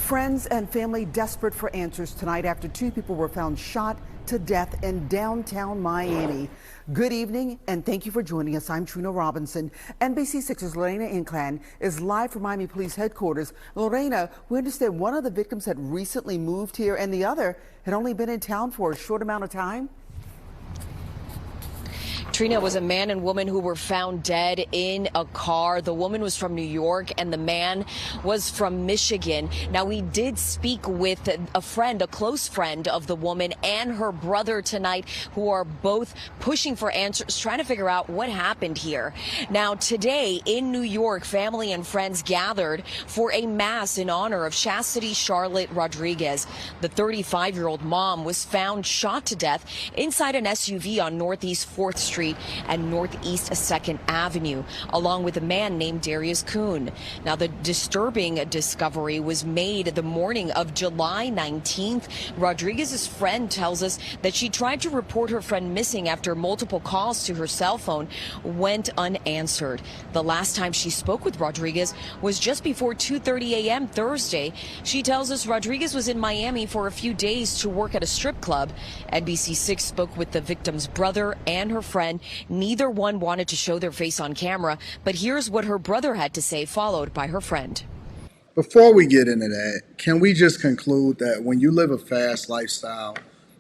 Friends and family desperate for answers tonight after two people were found shot to death in downtown Miami. Good evening and thank you for joining us. I'm Trina Robinson. NBC6's Lorena Inclán is live from Miami Police Headquarters. Lorena, we understand one of the victims had recently moved here and the other had only been in town for a short amount of time. Trina, was a man and woman who were found dead in a car. The woman was from New York and the man was from Michigan. Now, we did speak with a friend, a close friend of the woman and her brother tonight, who are both pushing for answers, trying to figure out what happened here. Now, today in New York, family and friends gathered for a mass in honor of Chastity Charlotte Rodriguez. The 35-year-old mom was found shot to death inside an SUV on Northeast 4th Street and Northeast 2nd Avenue, along with a man named Darius Kuhn. Now, the disturbing discovery was made the morning of July 19th. Rodriguez's friend tells us that she tried to report her friend missing after multiple calls to her cell phone went unanswered. The last time she spoke with Rodriguez was just before 2:30 a.m. Thursday. She tells us Rodriguez was in Miami for a few days to work at a strip club. NBC6 spoke with the victim's brother and her friend. Neither one wanted to show their face on camera, but here's what her brother had to say, followed by her friend. Before we get into that, can we just conclude that when you live a fast lifestyle,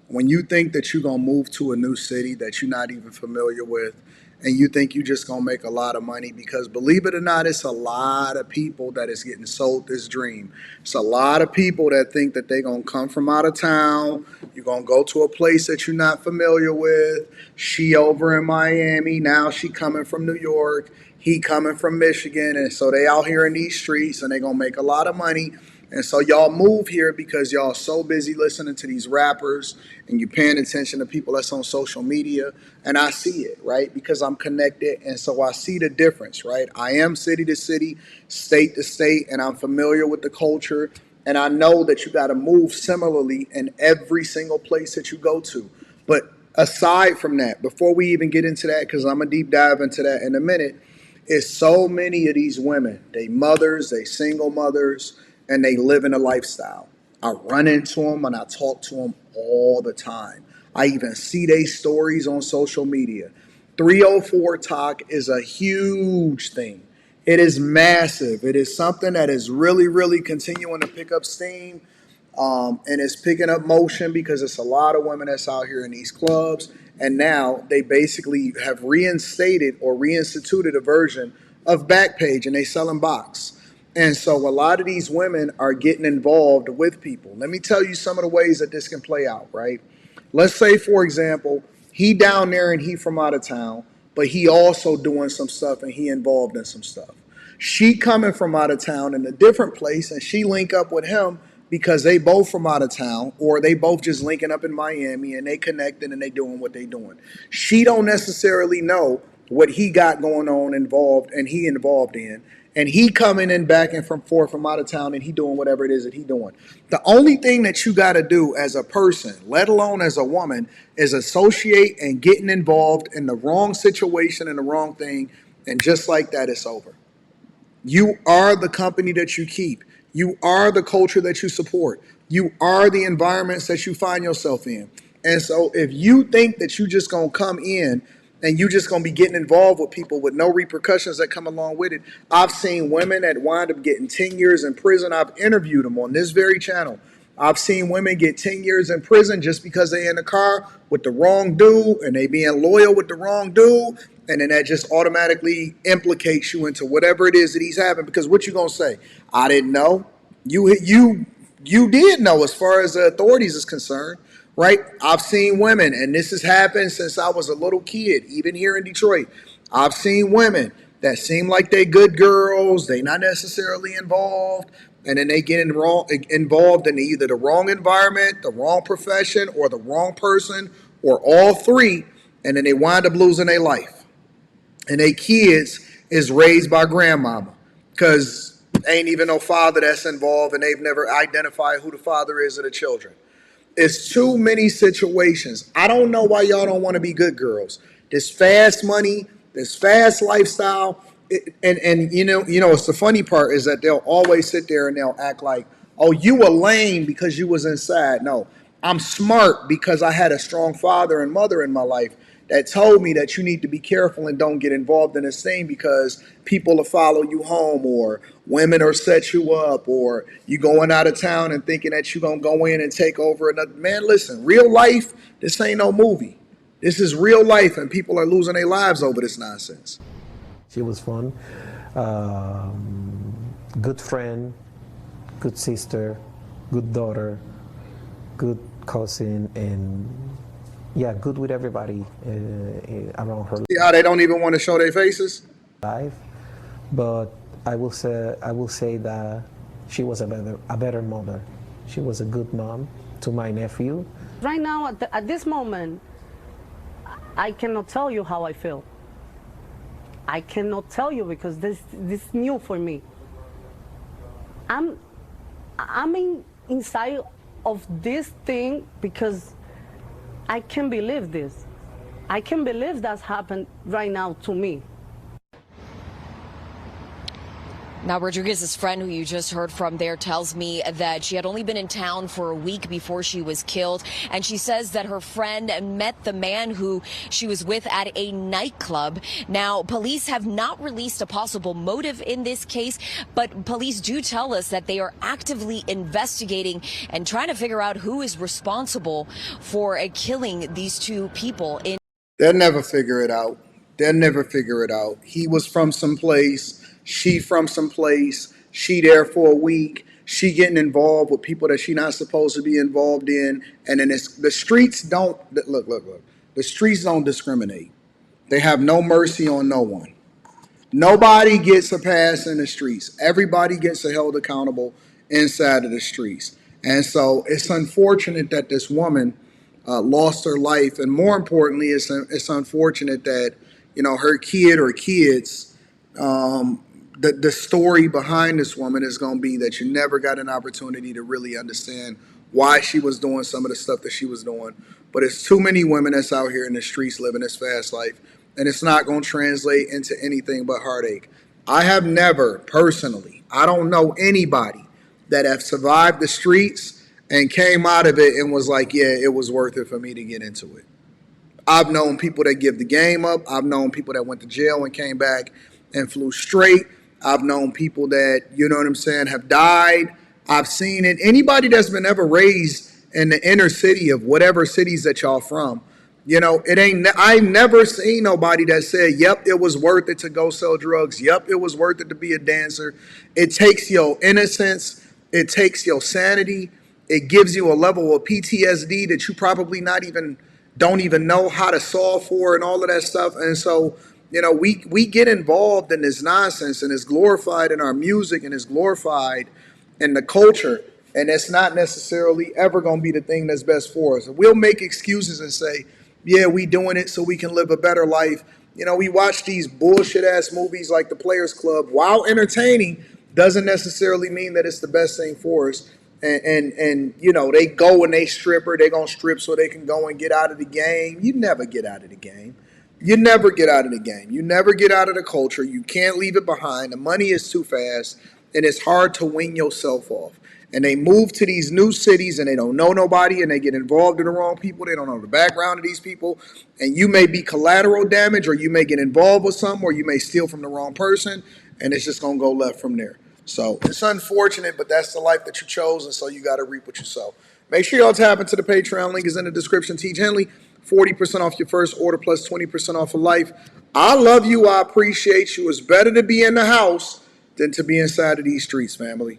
when you think that you're going to move to a new city that you're not even familiar with, and you think you're just going to make a lot of money, because believe it or not, it's a lot of people that is getting sold this dream. It's a lot of people that think that they're going to come from out of town. You're going to go to a place that you're not familiar with. She over in Miami. Now she coming from New York. He coming from Michigan. And so they out here in these streets and they're going to make a lot of money. And so y'all move here because y'all so busy listening to these rappers and you paying attention to people that's on social media. And I see it, right? Because I'm connected. And so I see the difference, right? I am city to city, state to state, and I'm familiar with the culture. And I know that you got to move similarly in every single place that you go to. But aside from that, before we even get into that, because I'm going to deep dive into that in a minute, is so many of these women, they mothers, they single mothers, and they live in a lifestyle. I run into them and I talk to them all the time. I even see their stories on social media. 304 Talk is a huge thing. It is massive. It is something that is really, really continuing to pick up steam. And it's picking up motion because it's a lot of women that's out here in these clubs. And now they basically have reinstated or reinstituted a version of Backpage, and they selling box. And so a lot of these women are getting involved with people. Let me tell you some of the ways that this can play out, right? Let's say, for example, he down there and he from out of town, but he also doing some stuff and he involved in some stuff. She coming from out of town in a different place and she link up with him because they both from out of town, or they both just linking up in Miami and they connected and they doing what they doing. She don't necessarily know what he got going on involved and he involved in. And he coming in back and forth from out of town and he doing whatever it is that he doing. The only thing that you got to do as a person, let alone as a woman, is associate and getting involved in the wrong situation and the wrong thing. And just like that, it's over. You are the company that you keep. You are the culture that you support. You are the environments that you find yourself in. And so if you think that you just going to come in and you just going to be getting involved with people with no repercussions that come along with it. I've seen women that wind up getting 10 years in prison. I've interviewed them on this very channel. I've seen women get 10 years in prison just because they in the car with the wrong dude and they being loyal with the wrong dude. And then that just automatically implicates you into whatever it is that he's having. Because what you going to say? I didn't know. You did know as far as the authorities is concerned. Right? I've seen women, and this has happened since I was a little kid, even here in Detroit. I've seen women that seem like they good girls, they not necessarily involved, and then they get involved in either the wrong environment, the wrong profession, or the wrong person, or all three, and then they wind up losing their life. And their kids is raised by grandmama, because ain't even no father that's involved, and they've never identified who the father is of the children. It's too many situations. I don't know why y'all don't want to be good girls. This fast money, this fast lifestyle, and you know, it's the funny part is that they'll always sit there and they'll act like, Oh, you were lame because you was inside. No, I'm smart because I had a strong father and mother in my life that told me that you need to be careful and don't get involved in this thing because people will follow you home, or women will set you up, or you going out of town and thinking that you're going to go in and take over another. Man, listen, real life, this ain't no movie. This is real life, and people are losing their lives over this nonsense. She was fun, good friend, good sister, good daughter, good cousin, and yeah, good with everybody around her See how they don't even want to show their faces? life. But I will say that she was a better mother. She was a good mom to my nephew. Right now, at this moment, I cannot tell you how I feel. I cannot tell you because this is new for me. I'm inside of this thing because I can't believe this. I can't believe that's happened right now to me. Now, Rodriguez's friend, who you just heard from there, tells me that she had only been in town for a week before she was killed. And she says that her friend met the man who she was with at a nightclub. Now, police have not released a possible motive in this case, but police do tell us that they are actively investigating and trying to figure out who is responsible for killing these two people. They'll never figure it out. They'll never figure it out. He was from someplace. She from someplace. She there for a week. She getting involved with people that she not supposed to be involved in. And then the streets don't look. The streets don't discriminate. They have no mercy on no one. Nobody gets a pass in the streets. Everybody gets held accountable inside of the streets. And so it's unfortunate that this woman lost her life, and more importantly, it's unfortunate that her kid or kids. The story behind this woman is going to be that you never got an opportunity to really understand why she was doing some of the stuff that she was doing. But it's too many women that's out here in the streets living this fast life, and it's not going to translate into anything but heartache. I have never personally, I don't know anybody that have survived the streets and came out of it and was like, yeah, it was worth it for me to get into it. I've known people that give the game up. I've known people that went to jail and came back and flew straight. I've known people that, have died. I've seen it. Anybody that's been ever raised in the inner city of whatever cities that y'all from, I've never seen nobody that said, yep, it was worth it to go sell drugs. Yep, it was worth it to be a dancer. It takes your innocence. It takes your sanity. It gives you a level of PTSD that you probably don't even know how to solve for and all of that stuff. And so, we get involved in this nonsense, and it's glorified in our music, and it's glorified in the culture, and it's not necessarily ever going to be the thing that's best for us. We'll make excuses and say, yeah, we doing it so we can live a better life. We watch these bullshit ass movies like The Players Club. While entertaining, doesn't necessarily mean that it's the best thing for us. And they go and they stripper, they gonna strip so they can go and get out of the game. You never get out of the game. You never get out of the game. You never get out of the culture. You can't leave it behind. The money is too fast, and it's hard to wing yourself off. And they move to these new cities, and they don't know nobody, and they get involved in the wrong people. They don't know the background of these people. And you may be collateral damage, or you may get involved with something, or you may steal from the wrong person, and it's just going to go left from there. So it's unfortunate, but that's the life that you chose, and so you got to reap what you sow. Make sure y'all tap into the Patreon. Link is in the description. Teach Henley, 40% off your first order plus 20% off for life. I love you. I appreciate you. It's better to be in the house than to be inside of these streets, family.